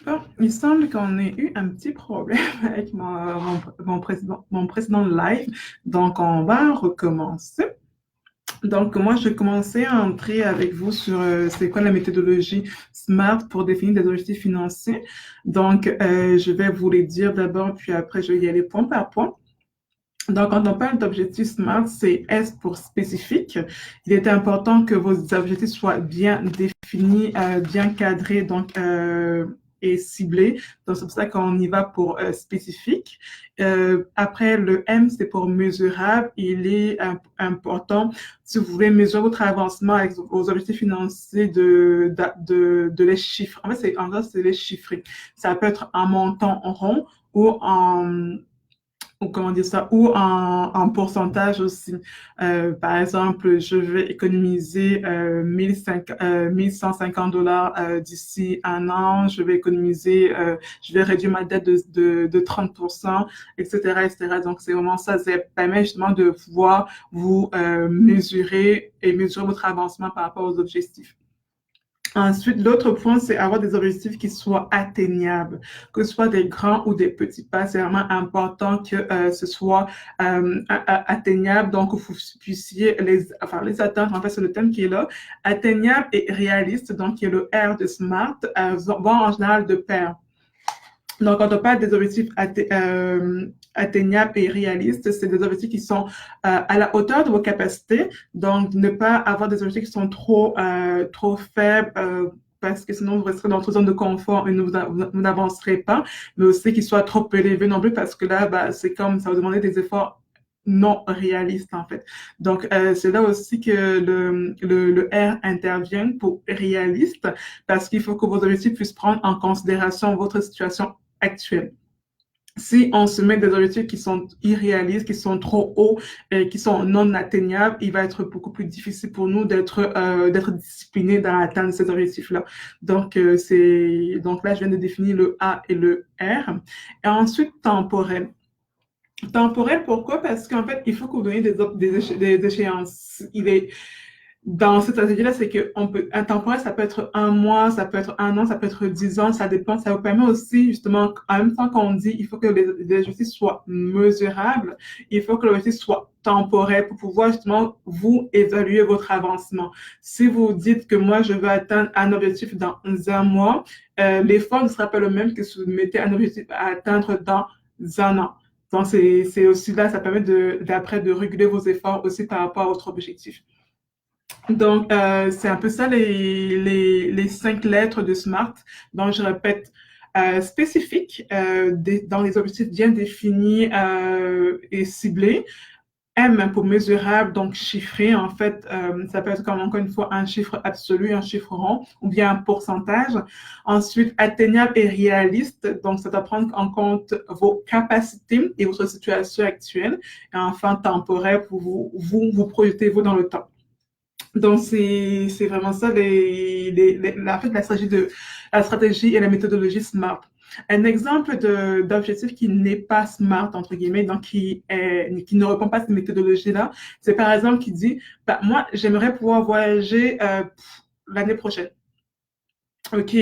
Bon, il semble qu'on ait eu un petit problème avec mon précédent live, donc on va recommencer. Donc moi, je commençais à entrer avec vous sur c'est quoi la méthodologie SMART pour définir des objectifs financiers. Donc, je vais vous les dire d'abord, puis après, je vais y aller point par point. Donc, quand on parle d'objectifs SMART, c'est S pour spécifique. Il est important que vos objectifs soient bien définis, bien cadrés, donc et ciblés. Donc, c'est pour ça qu'on y va pour spécifique. Après, le M, c'est pour mesurable. Il est important, si vous voulez mesurer votre avancement avec vos objectifs financiers, de les chiffrer. En fait, c'est les chiffrer. Ça peut être en montant rond ou comment dire ça, ou en pourcentage aussi. Par exemple, je vais économiser 1150 $ d'ici un an, je vais économiser, je vais réduire ma dette de 30%, etc., etc. Donc, c'est vraiment ça, ça permet justement de pouvoir vous mesurer et mesurer votre avancement par rapport aux objectifs. Ensuite, l'autre point, c'est avoir des objectifs qui soient atteignables, que ce soit des grands ou des petits pas. C'est vraiment important que ce soit atteignable, donc vous puissiez les atteindre. En fait, c'est le thème qui est là. Atteignable et réaliste, donc qui est le R de SMART, vont en général de pair. Donc, quand on parle des objectifs atteignables et réalistes, c'est des objectifs qui sont à la hauteur de vos capacités. Donc, ne pas avoir des objectifs qui sont trop faibles parce que sinon, vous resterez dans votre zone de confort et vous n'avancerez pas, mais aussi qu'ils soient trop élevés non plus parce que là, bah, c'est comme ça va demander des efforts non réalistes en fait. Donc, c'est là aussi que le R intervient pour réaliste parce qu'il faut que vos objectifs puissent prendre en considération votre situation actuelle. Si on se met des objectifs qui sont irréalistes, qui sont trop hauts, et qui sont non atteignables, il va être beaucoup plus difficile pour nous d'être disciplinés dans l'atteinte de ces objectifs-là. Donc, donc là, je viens de définir le A et le R. Et ensuite, temporel. Temporel, pourquoi? Parce qu'en fait, il faut que vous donniez des échéances. Dans cette stratégie-là, c'est que un temporaire, ça peut être un mois, ça peut être un an, ça peut être 10 ans, ça dépend. Ça vous permet aussi, justement, en même temps qu'on dit, il faut que les objectifs soient mesurables, il faut que l'objectif soit temporaire pour pouvoir, justement, vous évaluer votre avancement. Si vous dites que moi, je veux atteindre un objectif dans un mois, l'effort ne sera pas le même que si vous mettez un objectif à atteindre dans un an. Donc, c'est aussi là, ça permet d'après de réguler vos efforts aussi par rapport à votre objectif. Donc, c'est un peu ça les 5 lettres de SMART. Donc, je répète, spécifique, dans les objectifs bien définis et ciblés. M pour mesurable, donc chiffré. En fait, ça peut être comme encore une fois un chiffre absolu, un chiffre rond, ou bien un pourcentage. Ensuite, atteignable et réaliste. Donc, ça doit prendre en compte vos capacités et votre situation actuelle. Et enfin, temporaire pour vous projetez vous dans le temps. Donc, c'est vraiment ça, en fait, la stratégie et la méthodologie SMART. Un exemple d'objectif qui n'est pas SMART, entre guillemets, donc qui ne répond pas à cette méthodologie-là, c'est par exemple qui dit, bah, moi, j'aimerais pouvoir voyager l'année prochaine. OK,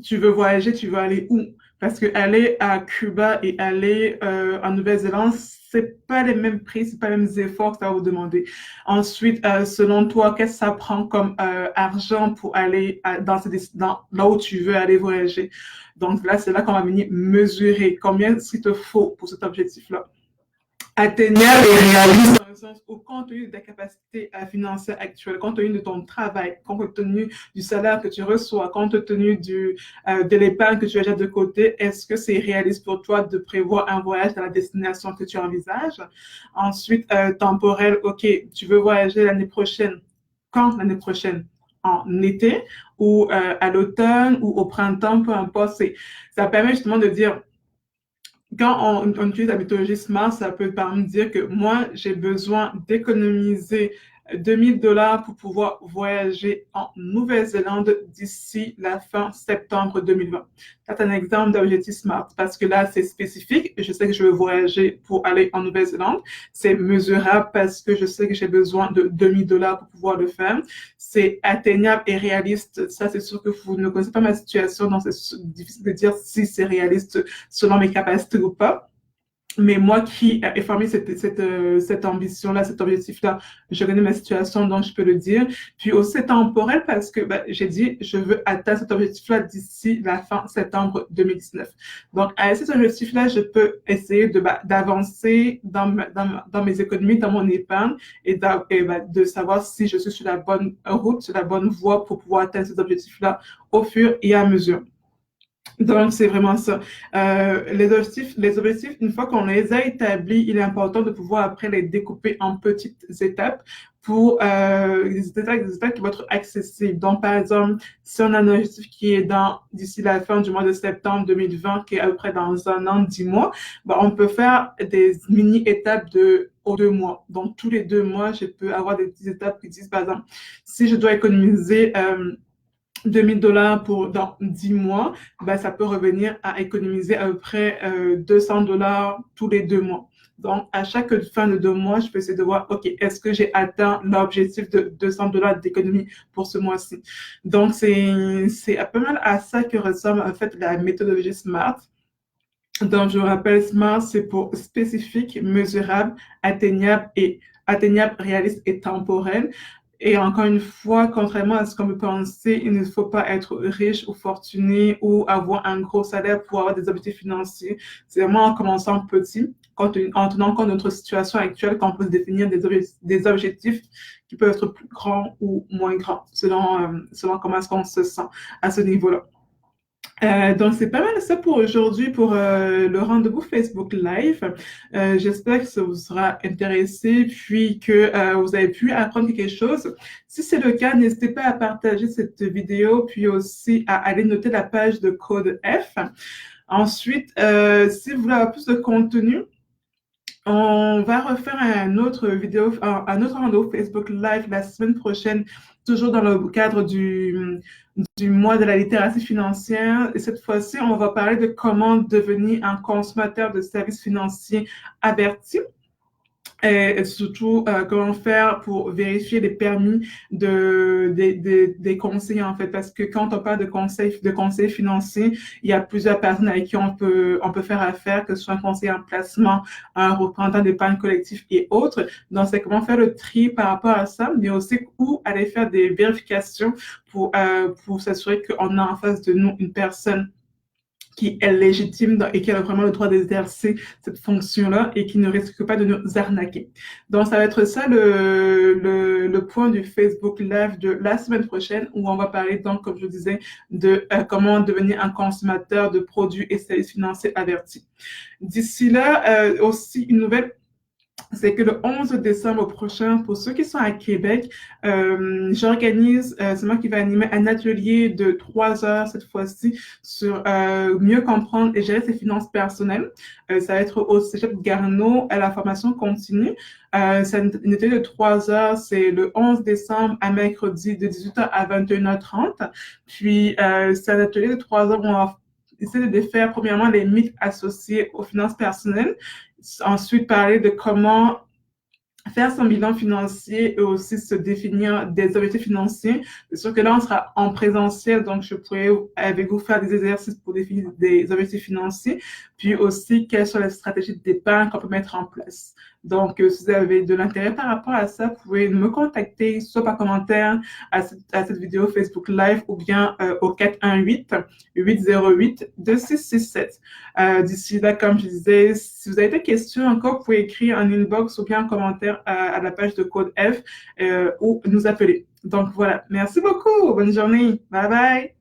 tu veux voyager, tu veux aller où? Parce que aller à Cuba et aller en Nouvelle-Zélande, c'est pas les mêmes prix, c'est pas les mêmes efforts que ça va vous demander. Ensuite, selon toi, qu'est-ce que ça prend comme argent pour aller là où tu veux aller voyager? Donc là, c'est là qu'on va venir mesurer combien il te faut pour cet objectif-là. Atteignable et réaliste dans le sens où, compte tenu de ta capacité financière actuelle, compte tenu de ton travail, compte tenu du salaire que tu reçois, compte tenu de l'épargne que tu as déjà de côté, est-ce que c'est réaliste pour toi de prévoir un voyage dans la destination que tu envisages? Ensuite, temporel, OK, tu veux voyager l'année prochaine. Quand l'année prochaine? En été ou à l'automne ou au printemps, peu importe. Ça permet justement de dire, quand on utilise la méthodologie SMART, ça peut par exemple dire que moi, j'ai besoin d'économiser $2000 pour pouvoir voyager en Nouvelle-Zélande d'ici la fin septembre 2020. C'est un exemple d'objectif SMART parce que là, c'est spécifique. Je sais que je veux voyager pour aller en Nouvelle-Zélande. C'est mesurable parce que je sais que j'ai besoin de $2000 pour pouvoir le faire. C'est atteignable et réaliste. Ça, c'est sûr que vous ne connaissez pas ma situation, donc c'est difficile de dire si c'est réaliste selon mes capacités ou pas. Mais moi qui ai formé cette ambition-là, cet objectif-là, je connais ma situation, donc je peux le dire. Puis aussi temporel parce que j'ai dit, je veux atteindre cet objectif-là d'ici la fin septembre 2019. Donc, à cet objectif-là, je peux essayer d'avancer dans mes économies, dans mon épargne de savoir si je suis sur la bonne route, sur la bonne voie pour pouvoir atteindre cet objectif-là au fur et à mesure. Donc, c'est vraiment ça. Les objectifs, une fois qu'on les a établis, il est important de pouvoir après les découper en petites étapes pour des étapes qui vont être accessibles. Donc, par exemple, si on a un objectif qui est d'ici la fin du mois de septembre 2020, qui est à peu près dans 1 an, 10 mois, on peut faire des mini-étapes aux 2 mois. Donc, tous les 2 mois, je peux avoir des petites étapes qui disent, par exemple, si je dois économiser $2000 dans 10 mois, ça peut revenir à économiser à peu près $200 tous les 2 mois. Donc, à chaque fin de 2 mois, je peux essayer de voir, OK, est-ce que j'ai atteint l'objectif de $200 d'économie pour ce mois-ci? Donc, c'est pas mal à ça que ressemble en fait la méthodologie SMART. Donc, je rappelle, SMART, c'est pour spécifique, mesurable, atteignable, réaliste et temporel. Et encore une fois, contrairement à ce qu'on peut penser, il ne faut pas être riche ou fortuné ou avoir un gros salaire pour avoir des objectifs financiers. C'est vraiment en commençant petit, en tenant compte de notre situation actuelle, qu'on peut se définir des objectifs qui peuvent être plus grands ou moins grands, selon comment est-ce qu'on se sent à ce niveau-là. Donc, c'est pas mal ça pour aujourd'hui, pour le rendez-vous Facebook Live. J'espère que ça vous sera intéressé, puis que vous avez pu apprendre quelque chose. Si c'est le cas, n'hésitez pas à partager cette vidéo, puis aussi à aller noter la page de Code F. Ensuite, si vous voulez avoir plus de contenu, on va refaire un autre rendez-vous Facebook Live la semaine prochaine, toujours dans le cadre du mois de la littératie financière. Et cette fois-ci, on va parler de comment devenir un consommateur de services financiers averti. Et surtout, comment faire pour vérifier les permis des conseillers, en fait. Parce que quand on parle de conseil financier, il y a plusieurs personnes avec qui on peut faire affaire, que ce soit un conseiller en placement, un représentant d'épargne collective et autres. Donc, c'est comment faire le tri par rapport à ça, mais aussi où aller faire des vérifications pour s'assurer qu'on a en face de nous une personne qui est légitime et qui a vraiment le droit d'exercer cette fonction-là et qui ne risque pas de nous arnaquer. Donc, ça va être ça le point du Facebook Live de la semaine prochaine où on va parler, donc, comme je disais, de comment devenir un consommateur de produits et services financiers avertis. D'ici là, aussi une nouvelle, c'est que le 11 décembre prochain, pour ceux qui sont à Québec, j'organise, c'est moi qui vais animer un atelier de 3 heures cette fois-ci sur mieux comprendre et gérer ses finances personnelles. Ça va être au Cégep Garneau à la formation continue. C'est une atelier de 3 heures, c'est le 11 décembre à mercredi de 18h à 21h30. Puis, c'est un atelier de 3 heures où on va essayer de défaire premièrement les mythes associés aux finances personnelles. Ensuite, parler de comment faire son bilan financier et aussi se définir des objectifs financiers. C'est sûr que là, on sera en présentiel, donc je pourrais avec vous faire des exercices pour définir des objectifs financiers, puis aussi quelles sont les stratégies d'épargne qu'on peut mettre en place. Donc, si vous avez de l'intérêt par rapport à ça, vous pouvez me contacter, soit par commentaire à cette vidéo Facebook Live ou bien au 418-808-2667. D'ici là, comme je disais, si vous avez des questions encore, vous pouvez écrire en inbox ou bien en commentaire à la page de Code F ou nous appeler. Donc voilà, merci beaucoup, bonne journée, bye bye.